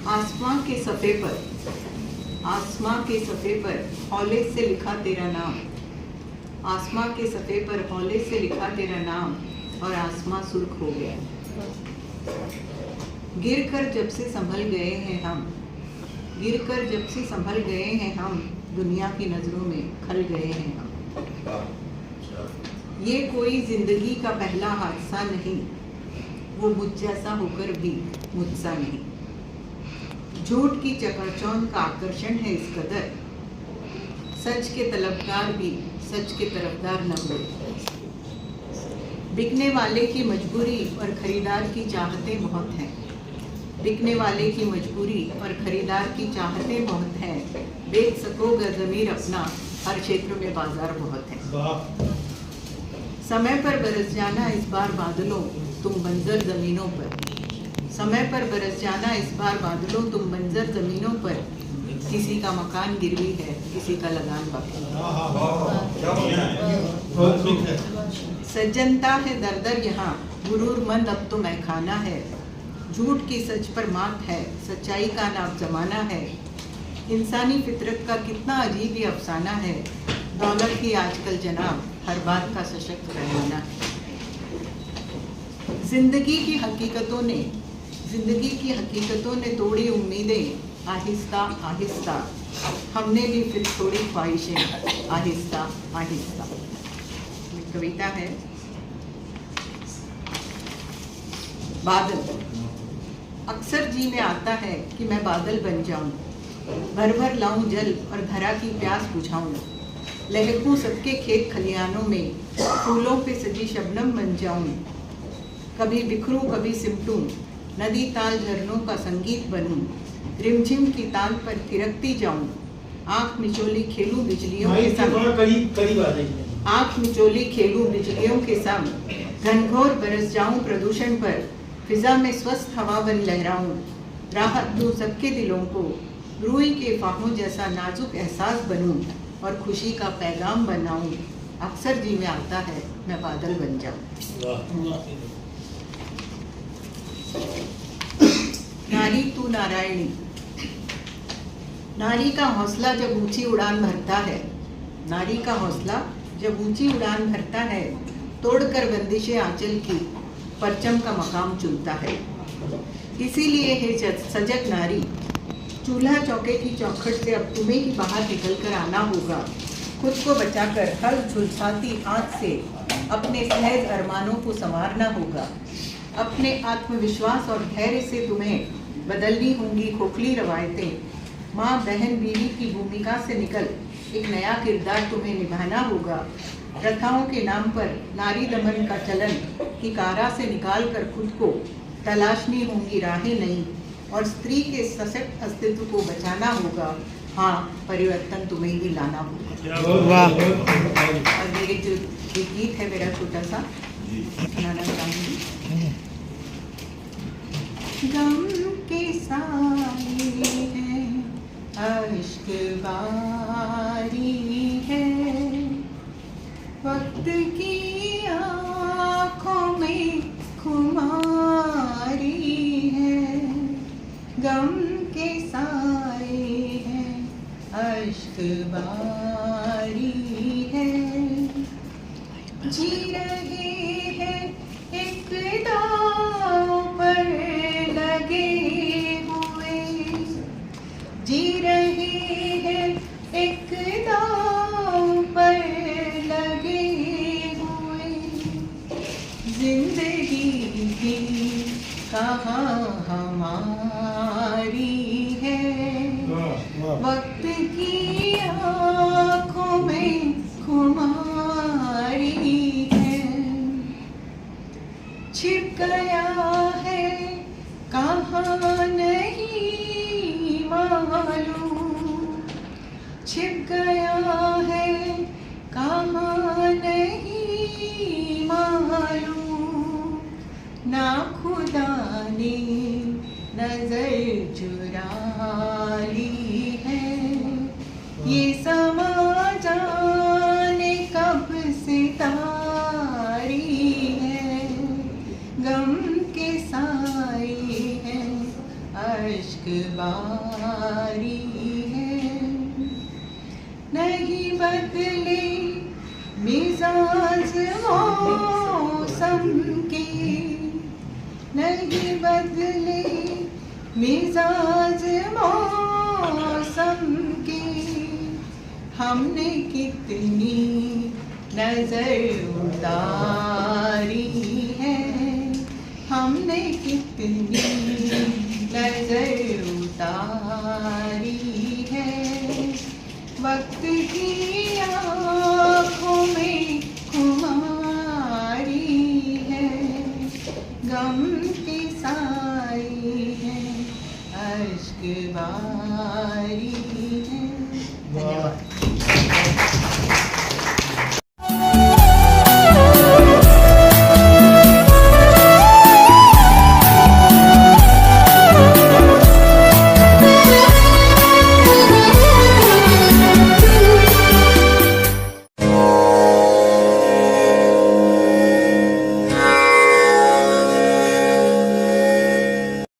आसमां के सफ़े पर हौले से लिखा तेरा नाम, आसमां के सफ़े पर हौले से लिखा तेरा नाम, और आसमां सुर्ख हो गया। गिर कर जब से संभल गए हैं हम, दुनिया की नज़रों में खल गए हैं हम। ये कोई जिंदगी का पहला हादसा नहीं, वो मुझ जैसा होकर भी मुझसा नहीं। झूठ की चकाचौंध का आकर्षण है इस कदर, सच के तलबगार भी सच के तरफदार न हुए। बिकने वाले की मजबूरी और खरीदार की चाहतें बहुत हैं, बिकने वाले की मजबूरी और खरीदार की चाहतें बहुत हैं। बेच सकोगे ज़मीर अपना, हर क्षेत्र में बाजार बहुत है। समय पर बरस जाना इस बार बादलों तुम बंजर ज़मीनों पर, समय पर बरस जाना इस बार बादलों तुम बंजर ज़मीनों पर। किसी का मकान गिरवी है, किसी का लगान बाकी। सज्जनता है दर दर यहाँ, गुरूरमंद अब तो मैं खाना है। झूठ की सच पर मात है, सच्चाई का नाम जमाना है। इंसानी फितरत का कितना अजीब ही अफसाना है, दौलत ही आजकल जनाब हर बात का सशक्त पैमाना है। जिंदगी की हकीकतों ने तोड़ी उम्मीदें, आहिस्ता आहिस्ता हमने भी फिर थोड़ी ख्वाहिशें, आहिस्ता आहिस्ता। कविता है बादल। अक्सर जी में आता है कि मैं बादल बन जाऊं, भर भर लाऊं जल और धरा की प्यास बुझाऊं। लहकूं सबके खेत खलियानों में, फूलों पे सजी शबनम बन जाऊं। कभी बिखरूं कभी सिमटूं, नदी ताल झरनों का संगीत बनूं। रिमझिम की ताल पर थिरकती जाऊं, आँख मिचोली खेलूं बिजलियों के संग, आँख मिचोली खेलूं बिजलियों के संग। घनघोर बरस जाऊं प्रदूषण पर, फिजा में स्वस्थ हवा बन लहराऊं। राहत दूं सबके दिलों को, रूई के फाहों जैसा नाजुक एहसास बनूं और खुशी का पैगाम बनाऊं। अक्सर जी में आता है मैं बादल बन जाऊं। नारी तू नारायणी। नारी का हौसला जब ऊंची उड़ान भरता है, नारी का हौसला जब ऊंची उड़ान भरता है, तोड़कर बंदिशे आंचल की परचम का मकाम चुनता है। इसीलिए है सजग नारी, चूल्हा चौके की चौखट से अब तुम्हें ही बाहर निकल कर आना होगा। खुद को बचाकर हर झुलसाती आँच से अपने सहज अरमानों को संवारना होगा। अपने आत्मविश्वास और धैर्य से तुम्हें बदलनी होंगी खोखली रवायतें। माँ बहन बीवी की भूमिका से निकल एक नया किरदार तुम्हें निभाना होगा। प्रथाओं के नाम पर नारी दमन का चलन की कारा से निकाल कर खुद को तलाशनी होंगी राहें नई, और स्त्री के सशक्त अस्तित्व को बचाना होगा। हाँ, परिवर्तन तुम्हें ही लाना होगा। और मेरे जो गीत है मेरा छोटा सा सुनाना चाहूँगी। गम के साए हैं, इश्क बारी है, वक्त की आँखों में खुमारी है। गम के साए हैं, इश्क बारी है। जी रहे हैं एक दांव पर लगे हुए, जी रहे हैं एक दांव पर लगे हुए। जिंदगी भी कहाँ हमारी है, वक्त की आँखों में खुमारी है। छिप गया है कहाँ नहीं मालूम, छिप गया है कहाँ नहीं मालूम। ना खुदा ने नजर चुरा ली है, ये समा जाने कब से तारी है। गम के साए हैं, इश्क बारी है। नहीं बदले मिजाज मौसम के, नहीं बदले मिजाज मौसम के। हमने कितनी नजर उतारी है, हमने कितनी नजर उतारी है। वक्त की आँखों में खुमारी है, गम की साई है, अश्क बारी है। धन्यवाद।